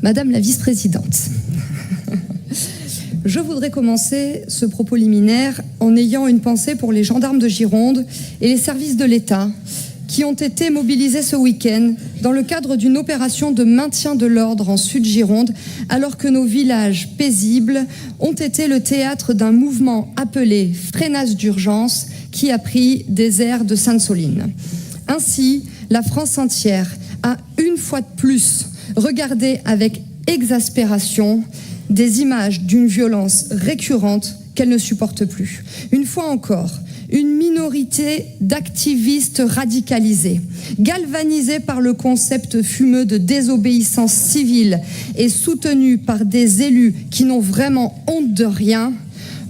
Madame la vice-présidente, je voudrais commencer ce propos liminaire en ayant une pensée pour les gendarmes de Gironde et les services de l'État qui ont été mobilisés ce week-end dans le cadre d'une opération de maintien de l'ordre en Sud-Gironde, alors que nos villages paisibles ont été le théâtre d'un mouvement appelé « Freinage d'urgence » qui a pris des airs de Sainte-Soline. Ainsi, la France entière a une fois de plus regardé avec exaspération des images d'une violence récurrente qu'elle ne supporte plus. Une fois encore, une minorité d'activistes radicalisés, galvanisés par le concept fumeux de désobéissance civile et soutenus par des élus qui n'ont vraiment honte de rien,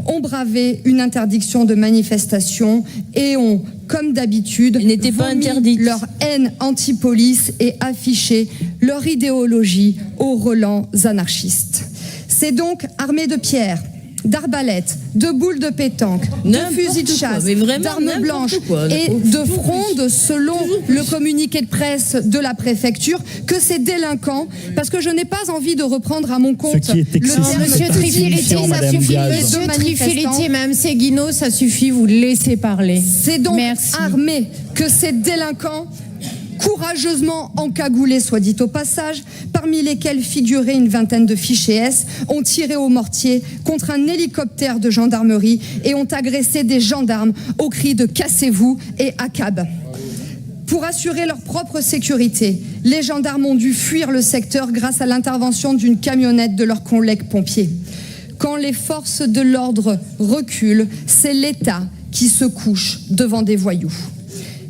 ont bravé une interdiction de manifestation et ont, comme d'habitude, vomi leur haine anti-police et affiché leur idéologie aux relents anarchistes. C'est donc armés de pierres, d'arbalètes, de boules de pétanque, de fusils de chasse, d'armes blanches et de frondes selon le communiqué de presse de la préfecture que ces délinquants, parce que je n'ai pas envie de reprendre à mon compte Monsieur Trifiletier, ça suffit. Monsieur Trifiletier, Mme Seguino, ça suffit, vous laissez parler. C'est donc armé que ces délinquants courageusement encagoulés, soit dit au passage, parmi lesquels figuraient une vingtaine de fichés S, ont tiré au mortier contre un hélicoptère de gendarmerie et ont agressé des gendarmes au cri de « cassez-vous » et « ACAB ». Pour assurer leur propre sécurité, les gendarmes ont dû fuir le secteur grâce à l'intervention d'une camionnette de leurs collègues pompiers. Quand les forces de l'ordre reculent, c'est l'État qui se couche devant des voyous.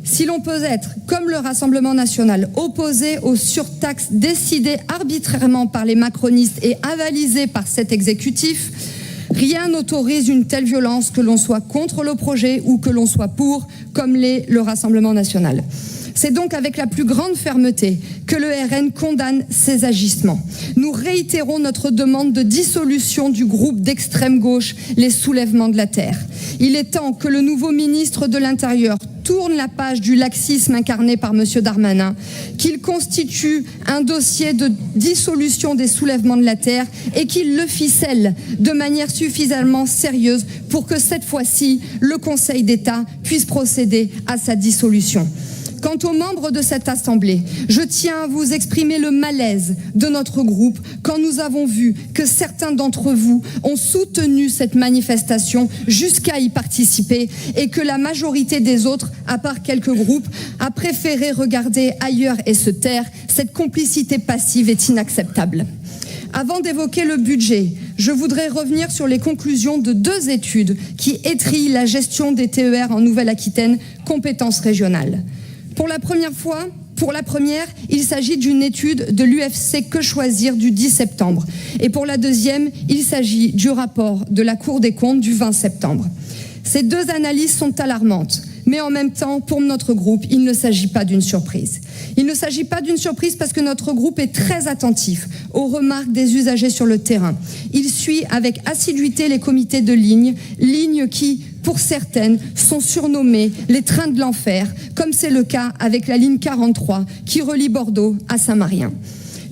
Si l'on peut être, comme le Rassemblement national, opposé aux surtaxes décidées arbitrairement par les macronistes et avalisées par cet exécutif, rien n'autorise une telle violence, que l'on soit contre le projet ou que l'on soit pour, comme l'est le Rassemblement national. C'est donc avec la plus grande fermeté que le RN condamne ces agissements. Nous réitérons notre demande de dissolution du groupe d'extrême gauche, les Soulèvements de la Terre. Il est temps que le nouveau ministre de l'Intérieur tourne la page du laxisme incarné par M. Darmanin, qu'il constitue un dossier de dissolution des Soulèvements de la Terre et qu'il le ficelle de manière suffisamment sérieuse pour que cette fois-ci, le Conseil d'État puisse procéder à sa dissolution. Quant aux membres de cette Assemblée, je tiens à vous exprimer le malaise de notre groupe quand nous avons vu que certains d'entre vous ont soutenu cette manifestation jusqu'à y participer et que la majorité des autres, à part quelques groupes, a préféré regarder ailleurs et se taire. Cette complicité passive est inacceptable. Avant d'évoquer le budget, je voudrais revenir sur les conclusions de 2 études qui étrillent la gestion des TER en Nouvelle-Aquitaine, compétence régionale. Pour la première, il s'agit d'une étude de l'UFC Que Choisir du 10 septembre. Et pour la deuxième, il s'agit du rapport de la Cour des comptes du 20 septembre. Ces 2 analyses sont alarmantes. Mais en même temps, pour notre groupe, il ne s'agit pas d'une surprise. Il ne s'agit pas d'une surprise parce que notre groupe est très attentif aux remarques des usagers sur le terrain. Il suit avec assiduité les comités de lignes qui, pour certaines, sont surnommées les trains de l'enfer, comme c'est le cas avec la ligne 43 qui relie Bordeaux à Saint-Marien.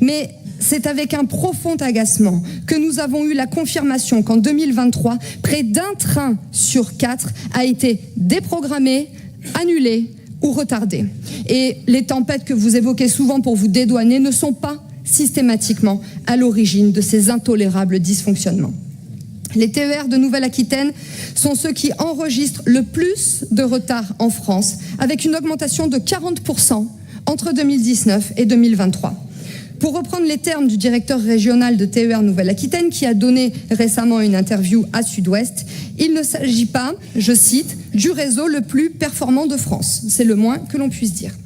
Mais c'est avec un profond agacement que nous avons eu la confirmation qu'en 2023, près d'un train sur 4 a été déprogrammé, annulé ou retardé. Et les tempêtes que vous évoquez souvent pour vous dédouaner ne sont pas systématiquement à l'origine de ces intolérables dysfonctionnements. Les TER de Nouvelle-Aquitaine sont ceux qui enregistrent le plus de retard en France, avec une augmentation de 40% entre 2019 et 2023. Pour reprendre les termes du directeur régional de TER Nouvelle-Aquitaine, qui a donné récemment une interview à Sud-Ouest, il ne s'agit pas, je cite, du réseau le plus performant de France. C'est le moins que l'on puisse dire.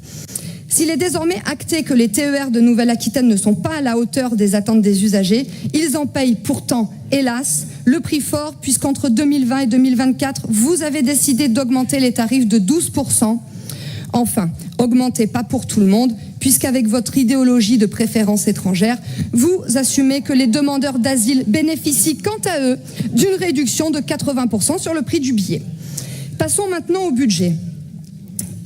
S'il est désormais acté que les TER de Nouvelle-Aquitaine ne sont pas à la hauteur des attentes des usagers, ils en payent pourtant, hélas, le prix fort, puisqu'entre 2020 et 2024, vous avez décidé d'augmenter les tarifs de 12%. Enfin, augmentez pas pour tout le monde, puisqu'avec votre idéologie de préférence étrangère, vous assumez que les demandeurs d'asile bénéficient quant à eux d'une réduction de 80% sur le prix du billet. Passons maintenant au budget.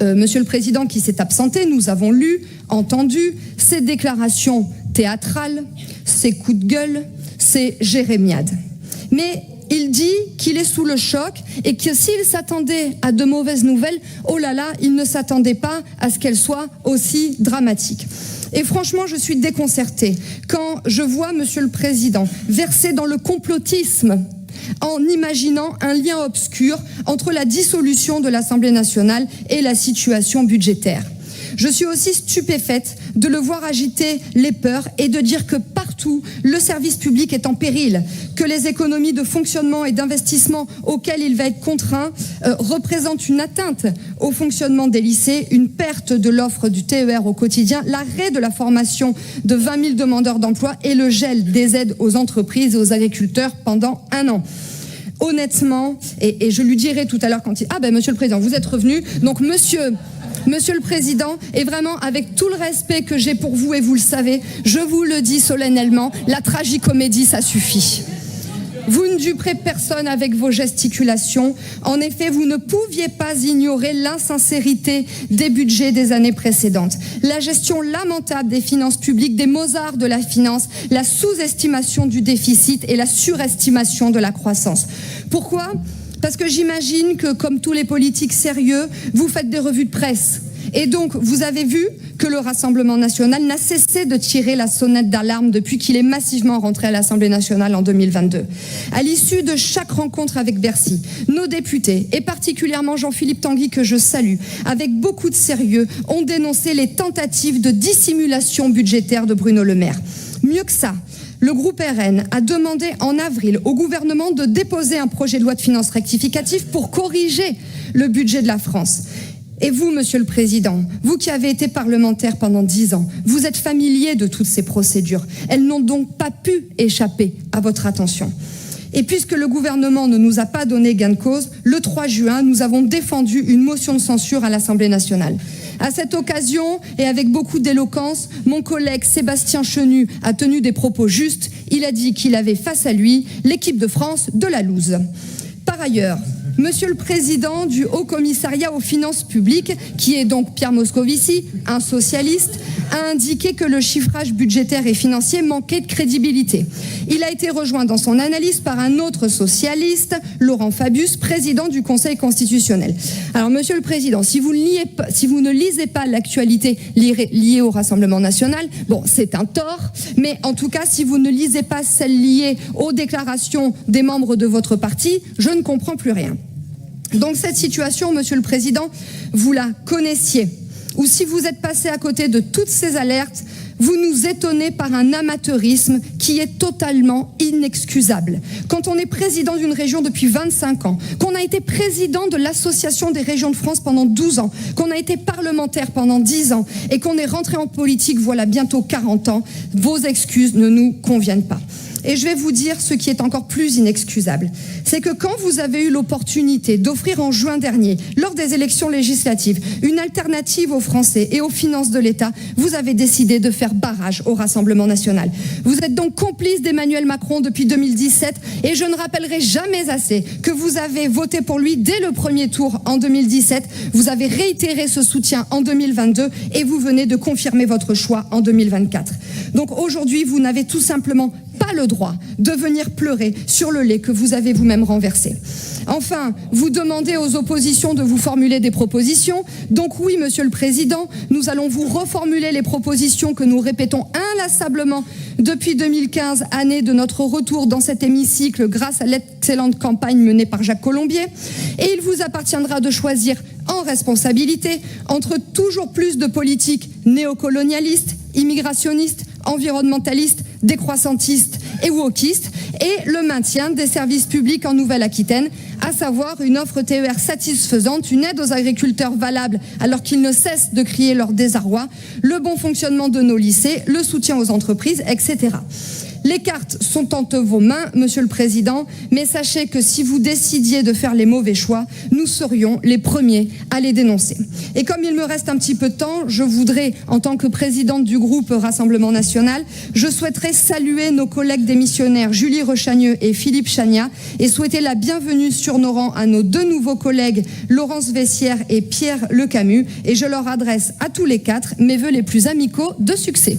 Monsieur le Président qui s'est absenté, nous avons lu, entendu ces déclarations théâtrales, ses coups de gueule, ses jérémiades. Mais il dit qu'il est sous le choc et que s'il s'attendait à de mauvaises nouvelles, oh là là, il ne s'attendait pas à ce qu'elles soient aussi dramatiques. Et franchement, je suis déconcertée quand je vois Monsieur le Président verser dans le complotisme en imaginant un lien obscur entre la dissolution de l'Assemblée nationale et la situation budgétaire. Je suis aussi stupéfaite de le voir agiter les peurs et de dire que partout, le service public est en péril, que les économies de fonctionnement et d'investissement auxquelles il va être contraint représentent une atteinte au fonctionnement des lycées, une perte de l'offre du TER au quotidien, l'arrêt de la formation de 20 000 demandeurs d'emploi et le gel des aides aux entreprises et aux agriculteurs pendant 1 an. Honnêtement, et je lui dirai tout à l'heure quand il... Ah ben Monsieur le Président, vous êtes revenu, donc Monsieur le Président, et vraiment avec tout le respect que j'ai pour vous, et vous le savez, je vous le dis solennellement, la tragicomédie, ça suffit. Vous ne duperez personne avec vos gesticulations. En effet, vous ne pouviez pas ignorer l'insincérité des budgets des années précédentes. La gestion lamentable des finances publiques, des Mozart de la finance, la sous-estimation du déficit et la surestimation de la croissance. Pourquoi ? Parce que j'imagine que, comme tous les politiques sérieux, vous faites des revues de presse. Et donc, vous avez vu que le Rassemblement national n'a cessé de tirer la sonnette d'alarme depuis qu'il est massivement rentré à l'Assemblée nationale en 2022. À l'issue de chaque rencontre avec Bercy, nos députés, et particulièrement Jean-Philippe Tanguy, que je salue, avec beaucoup de sérieux, ont dénoncé les tentatives de dissimulation budgétaire de Bruno Le Maire. Mieux que ça, le groupe RN a demandé en avril au gouvernement de déposer un projet de loi de finances rectificatif pour corriger le budget de la France. Et vous, Monsieur le Président, vous qui avez été parlementaire pendant 10 ans, vous êtes familier de toutes ces procédures. Elles n'ont donc pas pu échapper à votre attention. Et puisque le gouvernement ne nous a pas donné gain de cause, le 3 juin, nous avons défendu une motion de censure à l'Assemblée nationale. À cette occasion, et avec beaucoup d'éloquence, mon collègue Sébastien Chenu a tenu des propos justes. Il a dit qu'il avait face à lui l'équipe de France de la loose. Par ailleurs, Monsieur le Président du Haut Commissariat aux finances publiques, qui est donc Pierre Moscovici, un socialiste, a indiqué que le chiffrage budgétaire et financier manquait de crédibilité. Il a été rejoint dans son analyse par un autre socialiste, Laurent Fabius, président du Conseil constitutionnel. Alors, Monsieur le Président, si vous ne lisez pas l'actualité liée au Rassemblement national, bon, c'est un tort, mais en tout cas, si vous ne lisez pas celle liée aux déclarations des membres de votre parti, je ne comprends plus rien. Donc cette situation, Monsieur le Président, vous la connaissiez. Ou si vous êtes passé à côté de toutes ces alertes, vous nous étonnez par un amateurisme qui est totalement inexcusable. Quand on est président d'une région depuis 25 ans, qu'on a été président de l'Association des régions de France pendant 12 ans, qu'on a été parlementaire pendant 10 ans et qu'on est rentré en politique voilà bientôt 40 ans, vos excuses ne nous conviennent pas. Et je vais vous dire ce qui est encore plus inexcusable. C'est que quand vous avez eu l'opportunité d'offrir en juin dernier, lors des élections législatives, une alternative aux Français et aux finances de l'État, vous avez décidé de faire barrage au Rassemblement national. Vous êtes donc complice d'Emmanuel Macron depuis 2017 et je ne rappellerai jamais assez que vous avez voté pour lui dès le premier tour en 2017. Vous avez réitéré ce soutien en 2022 et vous venez de confirmer votre choix en 2024. Donc aujourd'hui, vous n'avez tout simplement pas le droit de venir pleurer sur le lait que vous avez vous-même renversé. Enfin, vous demandez aux oppositions de vous formuler des propositions. Donc oui, Monsieur le Président, nous allons vous reformuler les propositions que nous répétons inlassablement depuis 2015, année de notre retour dans cet hémicycle grâce à l'excellente campagne menée par Jacques Colombier. Et il vous appartiendra de choisir en responsabilité entre toujours plus de politiques néocolonialistes, immigrationnistes, environnementalistes, décroissantistes et wokistes, et le maintien des services publics en Nouvelle-Aquitaine, à savoir une offre TER satisfaisante, une aide aux agriculteurs valable alors qu'ils ne cessent de crier leur désarroi, le bon fonctionnement de nos lycées, le soutien aux entreprises, etc. Les cartes sont entre vos mains, Monsieur le Président, mais sachez que si vous décidiez de faire les mauvais choix, nous serions les premiers à les dénoncer. Et comme il me reste un petit peu de temps, je voudrais, en tant que présidente du groupe Rassemblement national, je souhaiterais saluer nos collègues démissionnaires Julie Rechagneux et Philippe Chagnat et souhaiter la bienvenue sur nos rangs à nos deux nouveaux collègues Laurence Vessière et Pierre Lecamus. Et je leur adresse à tous les quatre mes vœux les plus amicaux de succès.